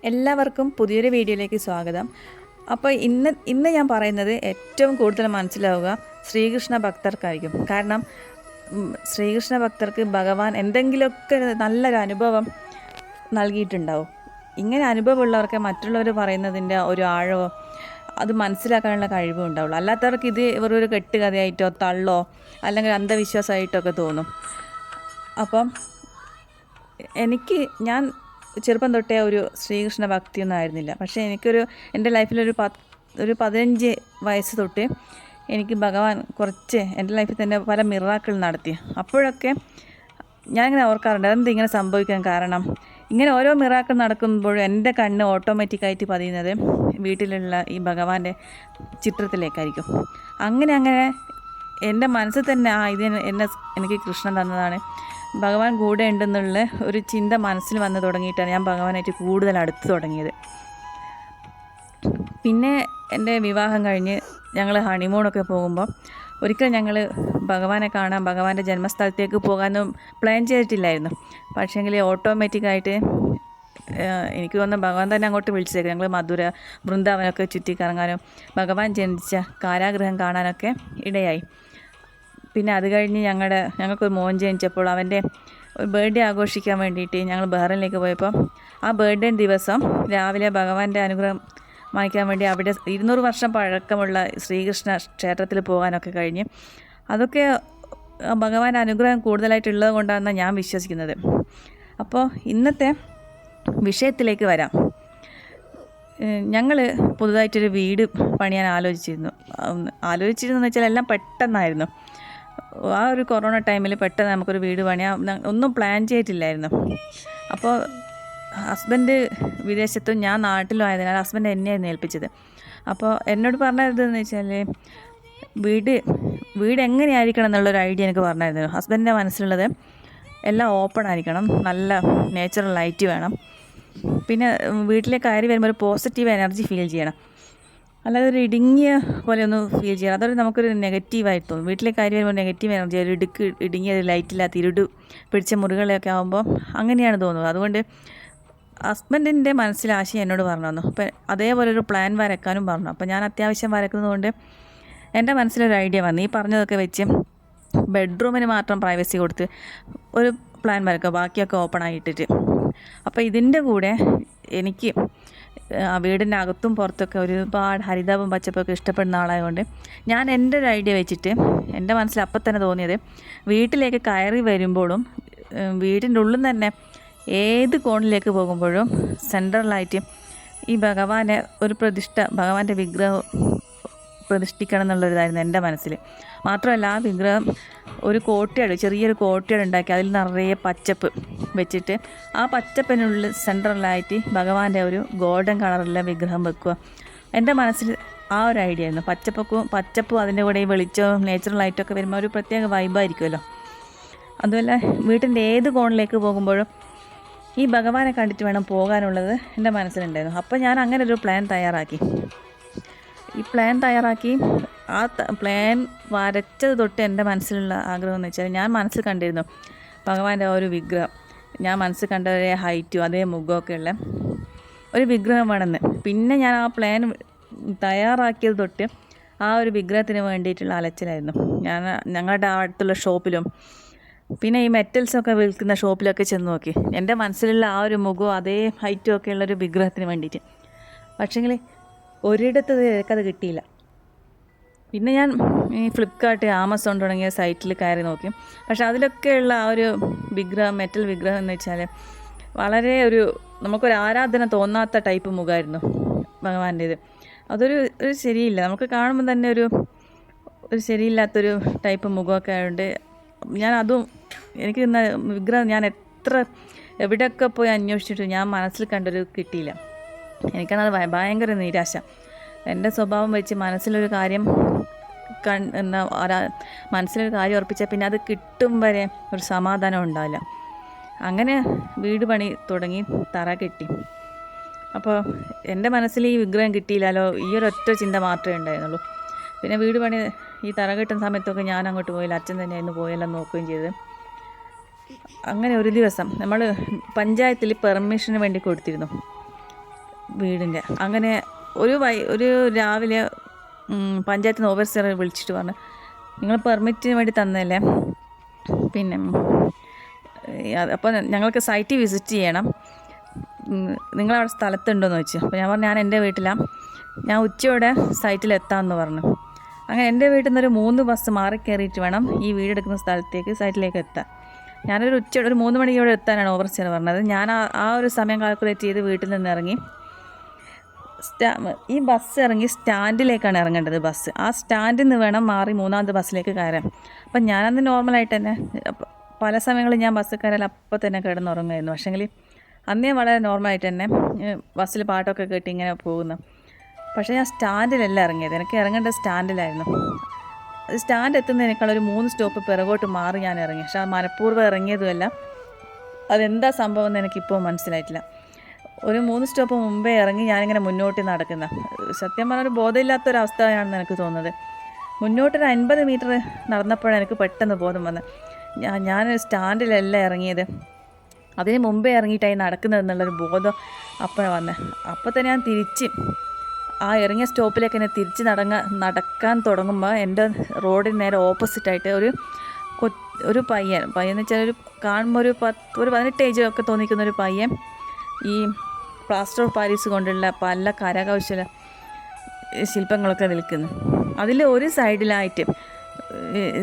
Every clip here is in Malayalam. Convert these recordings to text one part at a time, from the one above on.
എല്ലാവർക്കും പുതിയൊരു വീഡിയോയിലേക്ക് സ്വാഗതം. അപ്പോൾ ഇന്ന് ഞാൻ പറയുന്നത് ഏറ്റവും കൂടുതൽ മനസ്സിലാവുക ശ്രീകൃഷ്ണ ഭക്തർക്കായിരിക്കും. കാരണം ശ്രീകൃഷ്ണ ഭക്തർക്ക് ഭഗവാൻ എന്തെങ്കിലുമൊക്കെ നല്ലൊരു അനുഭവം നൽകിയിട്ടുണ്ടാവും. ഇങ്ങനെ അനുഭവമുള്ളവർക്ക് മറ്റുള്ളവർ പറയുന്നതിൻ്റെ ഒരു ആഴമോ അത് മനസ്സിലാക്കാനുള്ള കഴിവും ഉണ്ടാവുള്ളൂ. അല്ലാത്തവർക്ക് ഇത് ഇവരൊരു കെട്ടുകഥയായിട്ടോ തള്ളോ അല്ലെങ്കിൽ അന്ധവിശ്വാസമായിട്ടോ ഒക്കെ തോന്നും. അപ്പം ഞാൻ ചെറുപ്പം തൊട്ടേ ഒരു ശ്രീകൃഷ്ണ ഭക്തിയൊന്നും ആയിരുന്നില്ല. പക്ഷേ എൻ്റെ ലൈഫിലൊരു 15 വയസ്സ് തൊട്ട് എനിക്ക് ഭഗവാൻ കുറച്ച് എൻ്റെ ലൈഫിൽ തന്നെ പല മിറാക്കിൾ നടത്തി. അപ്പോഴൊക്കെ ഞാനിങ്ങനെ ഓർക്കാറുണ്ട് അതെന്ത് ഇങ്ങനെ സംഭവിക്കാൻ കാരണം. ഇങ്ങനെ ഓരോ മിറാക്കിൾ നടക്കുമ്പോഴും എൻ്റെ കണ്ണ് ഓട്ടോമാറ്റിക്കായിട്ട് പതിയുന്നത് വീട്ടിലുള്ള ഈ ഭഗവാന്റെ ചിത്രത്തിലേക്കായിരിക്കും. അങ്ങനെ എൻ്റെ മനസ്സിൽ തന്നെ എനിക്ക് കൃഷ്ണൻ തന്നതാണ്, ഭഗവാൻ കൂടെ ഉണ്ടെന്നുള്ള ഒരു ചിന്ത മനസ്സിൽ വന്ന് തുടങ്ങിയിട്ടാണ് ഞാൻ ഭഗവാനായിട്ട് കൂടുതൽ അടുത്ത് തുടങ്ങിയത്. പിന്നെ എൻ്റെ വിവാഹം കഴിഞ്ഞ് ഞങ്ങൾ ഹണിമൂണൊക്കെ പോകുമ്പോൾ ഒരിക്കൽ ഞങ്ങൾ ഭഗവാനെ കാണാൻ ഭഗവാന്റെ ജന്മസ്ഥലത്തേക്ക് പോകാനൊന്നും പ്ലാൻ ചെയ്തിട്ടില്ലായിരുന്നു. പക്ഷേങ്കിൽ ഓട്ടോമാറ്റിക്കായിട്ട് എനിക്ക് തോന്നുന്നു ഭഗവാൻ തന്നെ അങ്ങോട്ട് വിളിച്ചേക്കും. ഞങ്ങൾ മധുര വൃന്ദാവനമൊക്കെ ചുറ്റിക്കറങ്ങാനും ഭഗവാൻ ജനിച്ച കാരാഗൃഹം കാണാനൊക്കെ ഇടയായി. പിന്നെ അത് കഴിഞ്ഞ് ഞങ്ങൾക്കൊരു മോൻ ജനിച്ചപ്പോൾ അവൻ്റെ ഒരു ബർത്ത്ഡേ ആഘോഷിക്കാൻ വേണ്ടിയിട്ട് ഞങ്ങൾ ബഹ്റൈനിലേക്ക് പോയപ്പോൾ ആ ബർത്ത്ഡേ ദിവസം രാവിലെ ഭഗവാന്റെ അനുഗ്രഹം വാങ്ങിക്കാൻ വേണ്ടി അവിടെ 200 വർഷം പഴക്കമുള്ള ശ്രീകൃഷ്ണ ക്ഷേത്രത്തിൽ പോകാനൊക്കെ കഴിഞ്ഞ് അതൊക്കെ ഭഗവാന്റെ അനുഗ്രഹം കൂടുതലായിട്ടുള്ളത് കൊണ്ടാണെന്നാണ് ഞാൻ വിശ്വസിക്കുന്നത്. അപ്പോൾ ഇന്നത്തെ വിഷയത്തിലേക്ക് വരാം. ഞങ്ങൾ പുതുതായിട്ടൊരു വീട് പണിയാൻ ആലോചിച്ചിരുന്നു വെച്ചാൽ എല്ലാം പെട്ടെന്നായിരുന്നു. ആ ഒരു കൊറോണ ടൈമിൽ പെട്ടെന്ന് നമുക്കൊരു വീട് പണിയാൻ ഒന്നും പ്ലാൻ ചെയ്തിട്ടില്ലായിരുന്നു. അപ്പോൾ ഹസ്ബൻഡ് വിദേശത്തും ഞാൻ നാട്ടിലും ആയതിനാൽ ഹസ്ബൻഡ് എന്നെയായിരുന്നു ഏൽപ്പിച്ചത്. അപ്പോൾ എന്നോട് പറഞ്ഞതെന്ന് വെച്ചാൽ വീട് എങ്ങനെയായിരിക്കണം എന്നുള്ളൊരു ഐഡിയ എനിക്ക് പറഞ്ഞായിരുന്നു. ഹസ്ബൻഡിൻ്റെ മനസ്സിലുള്ളത് എല്ലാം ഓപ്പൺ ആയിരിക്കണം, നല്ല നേച്ചുറൽ ലൈറ്റ് വേണം, പിന്നെ വീട്ടിലേക്ക് കയറി വരുമ്പോൾ ഒരു പോസിറ്റീവ് എനർജി ഫീൽ ചെയ്യണം, അല്ലാതെ ഒരു ഇടുങ്ങിയ പോലെ ഒന്ന് ഫീൽ ചെയ്യണം. അതൊരു നമുക്കൊരു നെഗറ്റീവായിട്ട് തോന്നും. വീട്ടിലേക്ക് കയറി വരുമ്പോൾ നെഗറ്റീവ് എനർജി, ഒരു ഇടുങ്ങിയ ലൈറ്റില്ലാത്ത ഇരുട് പിടിച്ച മുറികളൊക്കെ ആകുമ്പോൾ അങ്ങനെയാണ് തോന്നുന്നത്. അതുകൊണ്ട് ഹസ്ബൻഡിൻ്റെ മനസ്സിൽ ആശയം എന്നോട് പറഞ്ഞു തന്നു. അപ്പോൾ അതേപോലെ ഒരു പ്ലാൻ വരയ്ക്കാനും പറഞ്ഞു. അപ്പോൾ ഞാൻ അത്യാവശ്യം വരയ്ക്കുന്നതുകൊണ്ട് എൻ്റെ മനസ്സിലൊരു ഐഡിയ വന്നു. ഈ പറഞ്ഞതൊക്കെ വെച്ച് ബെഡ്റൂമിന് മാത്രം പ്രൈവസി കൊടുത്ത് ഒരു പ്ലാൻ വരയ്ക്കുക, ബാക്കിയൊക്കെ ഓപ്പൺ ആയിട്ടിട്ട്. അപ്പോൾ ഇതിൻ്റെ കൂടെ എനിക്ക് വീടിൻ്റെ അകത്തും പുറത്തൊക്കെ ഒരുപാട് ഹരിതാപം പച്ചപ്പൊക്കെ ഇഷ്ടപ്പെടുന്ന ആളായതുകൊണ്ട് ഞാൻ എൻ്റെ ഒരു ഐഡിയ വെച്ചിട്ട് എൻ്റെ മനസ്സിൽ അപ്പം തന്നെ തോന്നിയത് വീട്ടിലേക്ക് കയറി വരുമ്പോഴും വീടിൻ്റെ ഉള്ളിൽ തന്നെ ഏത് കോണിലേക്ക് പോകുമ്പോഴും സെൻട്രലായിട്ട് ഈ ഭഗവാന്റെ വിഗ്രഹം പ്രതിഷ്ഠിക്കണം എന്നുള്ളൊരിതായിരുന്നു എൻ്റെ മനസ്സിൽ. മാത്രമല്ല ആ വിഗ്രഹം ചെറിയൊരു കോട്ടയാട് ഉണ്ടാക്കി അതിൽ നിറയെ പച്ചപ്പ് വെച്ചിട്ട് ആ പച്ചപ്പിനുള്ളിൽ സെൻട്രലായിട്ട് ഭഗവാന്റെ ഒരു ഗോൾഡൻ കളറുള്ള വിഗ്രഹം വെക്കുക. എൻ്റെ മനസ്സിൽ ആ ഒരു ഐഡിയ ആയിരുന്നു. പച്ചപ്പും അതിൻ്റെ കൂടെ ഈ വെളിച്ചവും നേച്ചുറൽ ലൈറ്റൊക്കെ വരുമ്പോൾ ഒരു പ്രത്യേക വൈബായിരിക്കുമല്ലോ. അതുപോലെ വീട്ടിൻ്റെ ഏത് കോണിലേക്ക് പോകുമ്പോഴും ഈ ഭഗവാനെ കണ്ടിട്ട് വേണം പോകാനുള്ളത് എൻ്റെ മനസ്സിലുണ്ടായിരുന്നു. അപ്പോൾ ഞാൻ അങ്ങനെ ഒരു പ്ലാൻ തയ്യാറാക്കി. ആ പ്ലാൻ വരച്ചത് തൊട്ട് എൻ്റെ മനസ്സിലുള്ള ആഗ്രഹം എന്ന് വെച്ചാൽ ഞാൻ മനസ്സിൽ കണ്ടിരുന്നു ഭഗവാന്റെ ആ ഒരു വിഗ്രഹം. ഞാൻ മനസ്സിൽ കണ്ട ഒരേ ഹൈറ്റും അതേ മുഖമൊക്കെ ഉള്ള ഒരു വിഗ്രഹം വേണമെന്ന്. പിന്നെ ഞാൻ ആ പ്ലാൻ തയ്യാറാക്കിയത് തൊട്ട് ആ ഒരു വിഗ്രഹത്തിന് വേണ്ടിയിട്ടുള്ള അലച്ചിലായിരുന്നു. ഞങ്ങളുടെ അടുത്തുള്ള ഷോപ്പിലും പിന്നെ ഈ മെറ്റൽസൊക്കെ വിൽക്കുന്ന ഷോപ്പിലൊക്കെ ചെന്ന് നോക്കി. എൻ്റെ മനസ്സിലുള്ള ആ ഒരു മുഖവും അതേ ഹൈറ്റും ഒക്കെ ഉള്ളൊരു വിഗ്രഹത്തിന് വേണ്ടിയിട്ട്. പക്ഷേങ്കിൽ ഒരിടത്ത് എനിക്കത് കിട്ടിയില്ല. പിന്നെ ഞാൻ ഈ ഫ്ലിപ്കാർട്ട്, ആമസോൺ തുടങ്ങിയ സൈറ്റിൽ കയറി നോക്കി. പക്ഷെ അതിലൊക്കെയുള്ള ആ ഒരു മെറ്റൽ വിഗ്രഹം എന്ന് വെച്ചാൽ വളരെ നമുക്കൊരു ആരാധന തോന്നാത്ത ടൈപ്പ് മുഖമായിരുന്നു ഭഗവാൻ്റേത്. അതൊരു ശരിയില്ല, നമുക്ക് കാണുമ്പോൾ തന്നെ ഒരു ശരിയില്ലാത്തൊരു ടൈപ്പ് മുഖമൊക്കെ ആയതുകൊണ്ട് എനിക്ക് വിഗ്രഹം ഞാൻ എവിടെയൊക്കെ പോയി അന്വേഷിച്ചിട്ട് ഞാൻ മനസ്സിൽ കണ്ടൊരു കിട്ടിയില്ല. എനിക്കാണത് ഭയങ്കര നിരാശ. എൻ്റെ സ്വഭാവം വെച്ച് മനസ്സിലൊരു കാര്യം ഉറപ്പിച്ചാൽ പിന്നെ അത് കിട്ടും വരെ ഒരു സമാധാനം ഉണ്ടാവില്ല. അങ്ങനെ വീട് പണി തുടങ്ങി, തറ കെട്ടി. അപ്പോൾ എൻ്റെ മനസ്സിൽ ഈ വിഗ്രഹം കിട്ടിയില്ലല്ലോ, ഈ ഒരൊറ്റ ചിന്ത മാത്രമേ ഉണ്ടായിരുന്നുള്ളൂ. പിന്നെ വീട് പണി ഈ തറ കെട്ടുന്ന സമയത്തൊക്കെ ഞാൻ അങ്ങോട്ട് പോയില്ല, അച്ഛൻ തന്നെയായിരുന്നു പോയെല്ലാം നോക്കുകയും ചെയ്തത്. അങ്ങനെ ഒരു ദിവസം നമ്മൾ പഞ്ചായത്തിൽ പെർമിഷന് വേണ്ടി കൊടുത്തിരുന്നു. വീടിൻ്റെ. അങ്ങനെ ഒരു രാവിലെ പഞ്ചായത്ത് നിന്ന് ഓവർസിയർ വിളിച്ചിട്ട് പറഞ്ഞു, നിങ്ങൾ പെർമിറ്റിന് വേണ്ടി തന്നതല്ലേ, പിന്നെ അപ്പോൾ ഞങ്ങൾക്ക് സൈറ്റ് വിസിറ്റ് ചെയ്യണം, നിങ്ങളവിടെ സ്ഥലത്തുണ്ടോയെന്ന് ചോദിച്ചു. അപ്പോൾ ഞാൻ പറഞ്ഞു ഞാൻ എൻ്റെ വീട്ടിലാണ്, ഞാൻ ഉച്ചയോടെ സൈറ്റിലെത്താമെന്ന് പറഞ്ഞു. അങ്ങനെ എൻ്റെ വീട്ടിൽ നിന്നൊരു 3 ബസ് മാറി കയറിയിട്ട് വേണം ഈ വീടെടുക്കുന്ന സൈറ്റിലേക്ക് എത്താൻ. ഞാനൊരു ഉച്ചയോടെ ഒരു 3 മണിയോടെ എത്താനാണ് ഓവർസിയർ പറഞ്ഞത്. ഞാൻ ആ ഒരു സമയം കാൽക്കുലേറ്റ് ചെയ്ത് വീട്ടിൽ നിന്ന് ഇറങ്ങി. ഈ ബസ് ഇറങ്ങി സ്റ്റാൻഡിലേക്കാണ് ഇറങ്ങേണ്ടത് ബസ്. ആ സ്റ്റാൻഡിൽ നിന്ന് വേണം മാറി 3ാമത്തെ ബസ്സിലേക്ക് കയറാൻ. അപ്പം ഞാനന്ന് നോർമലായിട്ട് തന്നെ പല സമയങ്ങളിൽ ഞാൻ ബസ് കയറാൻ അപ്പോൾ തന്നെ കിടന്നുറങ്ങുമായിരുന്നു. പക്ഷേങ്കിൽ അന്നേ വളരെ നോർമലായിട്ട് തന്നെ ബസ്സിൽ പാട്ടൊക്കെ കേട്ട് ഇങ്ങനെ പോകുന്നു. പക്ഷേ ഞാൻ സ്റ്റാൻഡിലല്ല ഇറങ്ങിയത്, എനിക്ക് ഇറങ്ങേണ്ട സ്റ്റാൻഡിലായിരുന്നു. സ്റ്റാൻഡ് എത്തുന്നതിനേക്കാൾ ഒരു 3 സ്റ്റോപ്പ് പിറകോട്ട് മാറി ഞാൻ ഇറങ്ങി. പക്ഷേ മനഃപൂർവ്വം ഇറങ്ങിയതുമല്ല. അതെന്താ സംഭവം എന്ന് എനിക്കിപ്പോൾ മനസ്സിലായിട്ടില്ല. ഒരു 3 സ്റ്റോപ്പ് മുമ്പേ ഇറങ്ങി ഞാനിങ്ങനെ മുന്നോട്ട് നടക്കുന്ന, സത്യം പറഞ്ഞാൽ ഒരു ബോധമില്ലാത്തൊരവസ്ഥയാണെന്ന് എനിക്ക് തോന്നുന്നത്. മുന്നോട്ടൊരു 50 മീറ്റർ നടന്നപ്പോഴാണ് എനിക്ക് പെട്ടെന്ന് ബോധം വന്നത്. ഞാൻ സ്റ്റാൻഡിലല്ല ഇറങ്ങിയത്, അതിന് മുമ്പേ ഇറങ്ങിയിട്ടായി നടക്കുന്നത് എന്നുള്ളൊരു ബോധം അപ്പോഴാണ് വന്നത്. അപ്പോൾ തന്നെ ഞാൻ തിരിച്ച് ആ ഇറങ്ങിയ സ്റ്റോപ്പിലേക്ക് തന്നെ തിരിച്ച് നടക്കാൻ തുടങ്ങുമ്പോൾ എൻ്റെ റോഡിന് നേരെ ഓപ്പോസിറ്റായിട്ട് ഒരു പയ്യൻ എന്ന് വെച്ചാൽ കാണുമ്പോൾ ഒരു 18 ഏജ് ഒക്കെ തോന്നിക്കുന്ന ഒരു പയ്യൻ ഈ പ്ലാസ്റ്റർ ഓഫ് പാരീസ് കൊണ്ടുള്ള പല കരകൗശല ശില്പങ്ങളൊക്കെ നിൽക്കുന്നു. അതിൽ ഒരു സൈഡിലായിട്ട്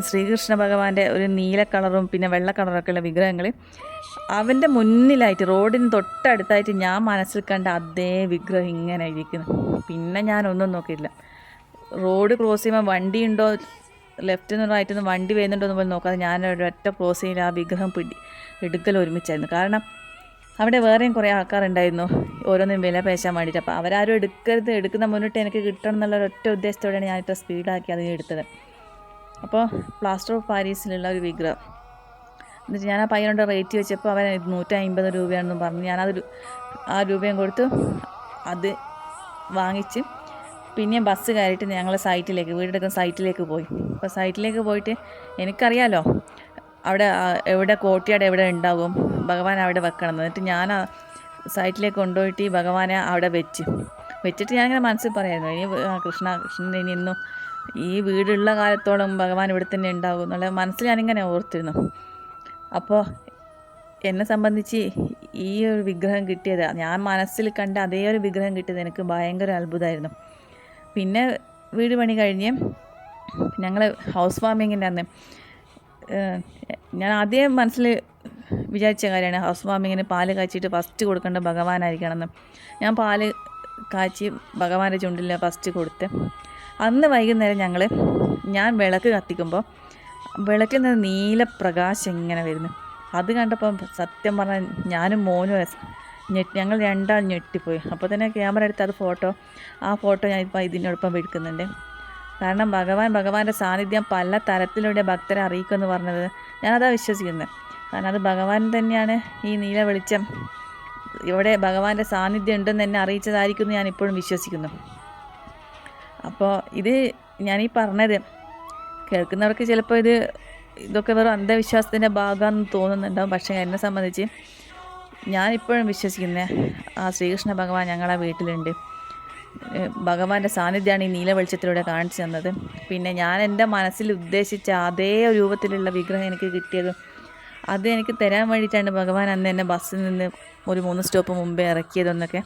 ശ്രീകൃഷ്ണ ഭഗവാന്റെ ഒരു നീല കളറും പിന്നെ വെള്ള കളറൊക്കെയുള്ള വിഗ്രഹങ്ങൾ, അവൻ്റെ മുന്നിലായിട്ട് റോഡിന് തൊട്ടടുത്തായിട്ട് ഞാൻ മനസ്സിൽ കണ്ട അതേ വിഗ്രഹം ഇങ്ങനെ ഇരിക്കുന്നു. പിന്നെ ഞാനൊന്നും നോക്കിയില്ല. റോഡ് ക്രോസ് ചെയ്യുമ്പോൾ വണ്ടിയുണ്ടോ, ലെഫ്റ്റിൽ നിന്ന് റൈറ്റിൽ നിന്ന് വണ്ടി വരുന്നുണ്ടോ എന്ന് പോലും നോക്കാതെ ഞാൻ ഒരൊറ്റ ക്രോസ് ചെയ്ത് ആ വിഗ്രഹം എടുക്കൽ ഒരുമിച്ചായിരുന്നു. കാരണം അവിടെ വേറെയും കുറേ ആൾക്കാരുണ്ടായിരുന്നു ഓരോന്നും വില പേശാൻ വേണ്ടിയിട്ട്. അപ്പോൾ അവരാരും എടുക്കുന്ന മുന്നിട്ട് എനിക്ക് കിട്ടണം എന്നുള്ള ഒരൊറ്റ ഉദ്ദേശത്തോടെയാണ് ഞാനിത്ര സ്പീഡാക്കി അതിന് എടുത്തത്. അപ്പോൾ പ്ലാസ്റ്റർ ഓഫ് പാരീസിലുള്ള ഒരു വിഗ്രഹം എന്നിട്ട് ഞാൻ ആ പയ്യനോട് റേറ്റ് വെച്ചപ്പോൾ അവൻ 150 രൂപയാണെന്നും പറഞ്ഞു. ഞാനത് ആ രൂപയും കൊടുത്ത് അത് വാങ്ങിച്ച് പിന്നെ ബസ് കയറിയിട്ട് ഞങ്ങൾ വീടെടുക്കുന്ന സൈറ്റിലേക്ക് പോയി. അപ്പോൾ സൈറ്റിലേക്ക് പോയിട്ട് എനിക്കറിയാമല്ലോ അവിടെ എവിടെ കോട്ടിയാട് എവിടെ ഉണ്ടാകും, ഭഗവാൻ അവിടെ വെക്കണം. എന്നിട്ട് ഞാൻ ആ സൈറ്റിലേക്ക് കൊണ്ടുപോയിട്ട് ഈ ഭഗവാനെ അവിടെ വെച്ചിട്ട് ഞാനിങ്ങനെ മനസ്സിൽ പറയായിരുന്നു, ഇനി കൃഷ്ണൻ ഇനി ഇന്നും ഈ വീടുള്ള കാലത്തോളം ഭഗവാൻ ഇവിടെ തന്നെ ഉണ്ടാകും എന്നുള്ള മനസ്സിൽ ഞാനിങ്ങനെ ഓർത്തിരുന്നു. അപ്പോൾ എന്നെ സംബന്ധിച്ച് ഈ ഒരു വിഗ്രഹം കിട്ടിയത്, ഞാൻ മനസ്സിൽ കണ്ട അതേ ഒരു വിഗ്രഹം കിട്ടിയത് എനിക്ക് ഭയങ്കര അത്ഭുതമായിരുന്നു. പിന്നെ വീട് പണി കഴിഞ്ഞ് ഞങ്ങൾ ഹൗസ് വാമിങ്ങിൻ്റെ അന്ന് ഞാൻ ആദ്യം മനസ്സിൽ വിചാരിച്ച കാര്യമാണ് ഹൗസ് വാമിങ്ങിന് പാല് കാച്ചിട്ട് ഫസ്റ്റ് കൊടുക്കേണ്ട ഭഗവാനായിരിക്കണമെന്ന്. ഞാൻ പാല് കാച്ചി ഭഗവാന്റെ ചുണ്ടിൽ ഫസ്റ്റ് കൊടുത്ത് അന്ന് വൈകുന്നേരം ഞാൻ വിളക്ക് കത്തിക്കുമ്പോൾ വിളക്കിൽ നിന്ന് നീല പ്രകാശം ഇങ്ങനെ വരുന്നു. അത് കണ്ടപ്പോൾ സത്യം പറഞ്ഞാൽ ഞാനും മോനും ഞങ്ങൾ രണ്ടാൾ ഞെട്ടിപ്പോയി. അപ്പോൾ തന്നെ ക്യാമറ എടുത്ത് ആ ഫോട്ടോ ഞാനിപ്പോൾ ഇതിനോടൊപ്പം എടുക്കുന്നുണ്ട്. കാരണം ഭഗവാന്റെ സാന്നിധ്യം പല തരത്തിലൂടെ ഭക്തരെ അറിയിക്കുമെന്ന് പറഞ്ഞത് ഞാനതാ വിശ്വസിക്കുന്നത്. കാരണം അത് ഭഗവാൻ തന്നെയാണ് ഈ നീല വെളിച്ചം ഇവിടെ ഭഗവാന്റെ സാന്നിധ്യം ഉണ്ടെന്ന് എന്നെ അറിയിച്ചതായിരിക്കും ഞാൻ ഇപ്പോഴും വിശ്വസിക്കുന്നു. അപ്പോൾ ഇത് ഞാനീ പറഞ്ഞത് കേൾക്കുന്നവർക്ക് ചിലപ്പോൾ ഇതൊക്കെ വെറും അന്ധവിശ്വാസത്തിൻ്റെ ഭാഗമാണെന്ന് തോന്നുന്നുണ്ടാവും. പക്ഷേ എന്നെ സംബന്ധിച്ച് ഞാനിപ്പോഴും വിശ്വസിക്കുന്നത് ആ ശ്രീകൃഷ്ണ ഭഗവാൻ ഞങ്ങളെ വീട്ടിലുണ്ട്. ഭഗവാന്റെ സാന്നിധ്യമാണ് ഈ നീല വെളിച്ചത്തിലൂടെ കാണിച്ചു തന്നത്. പിന്നെ ഞാൻ എൻ്റെ മനസ്സിൽ ഉദ്ദേശിച്ച അതേ രൂപത്തിലുള്ള വിഗ്രഹം എനിക്ക് കിട്ടിയത് അത് എനിക്ക് തരാൻ വേണ്ടിയിട്ടാണ് ഭഗവാൻ അന്ന് എന്നെ ബസ്സിൽ നിന്ന് ഒരു 3 സ്റ്റോപ്പ് മുമ്പേ ഇറക്കിയതെന്നൊക്കെ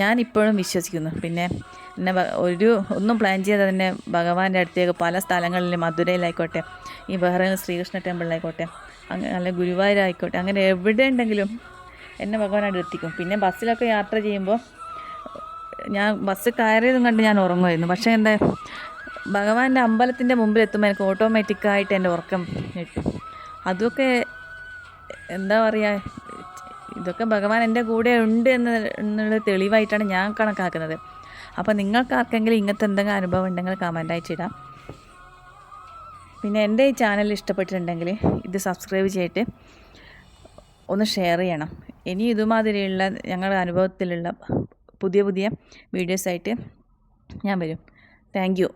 ഞാൻ ഇപ്പോഴും വിശ്വസിക്കുന്നു. പിന്നെ എന്നെ ഒന്നും പ്ലാൻ ചെയ്യാതെ തന്നെ ഭഗവാന്റെ അടുത്തേക്ക് പല സ്ഥലങ്ങളിലും മധുരയിലായിക്കോട്ടെ, ഈ ബഹ്റൈൻ ശ്രീകൃഷ്ണ ടെമ്പിളിലായിക്കോട്ടെ, അങ്ങനെ ഗുരുവായൂരായിക്കോട്ടെ, അങ്ങനെ എവിടെ ഉണ്ടെങ്കിലും എന്നെ ഭഗവാനായിട്ട് എത്തിക്കും. പിന്നെ ബസ്സിലൊക്കെ യാത്ര ചെയ്യുമ്പോൾ ഞാൻ ബസ് കയറിയതും കണ്ട് ഞാൻ ഉറങ്ങുമായിരുന്നു. പക്ഷേ ഭഗവാന്റെ അമ്പലത്തിൻ്റെ മുമ്പിൽ എത്തുമ്പോൾ എനിക്ക് ഓട്ടോമാറ്റിക്കായിട്ട് എൻ്റെ ഉറക്കം കിട്ടും. അതൊക്കെ എന്താ പറയുക, ഇതൊക്കെ ഭഗവാൻ എൻ്റെ കൂടെ ഉണ്ട് എന്നുള്ള തെളിവായിട്ടാണ് ഞാൻ കണക്കാക്കുന്നത്. അപ്പോൾ നിങ്ങൾക്ക് ആർക്കെങ്കിലും ഇങ്ങനത്തെ എന്തെങ്കിലും അനുഭവം ഉണ്ടെങ്കിൽ കമൻ്റായിട്ട് ഇടാം. പിന്നെ എൻ്റെ ഈ ചാനൽ ഇഷ്ടപ്പെട്ടിട്ടുണ്ടെങ്കിൽ ഇത് സബ്സ്ക്രൈബ് ചെയ്തിട്ട് ഒന്ന് ഷെയർ ചെയ്യണം. ഇനി ഇതുമാതിരിയുള്ള ഞങ്ങളുടെ അനുഭവത്തിലുള്ള പുതിയ വീഡിയോസായിട്ട് ഞാൻ വരും. Thank you.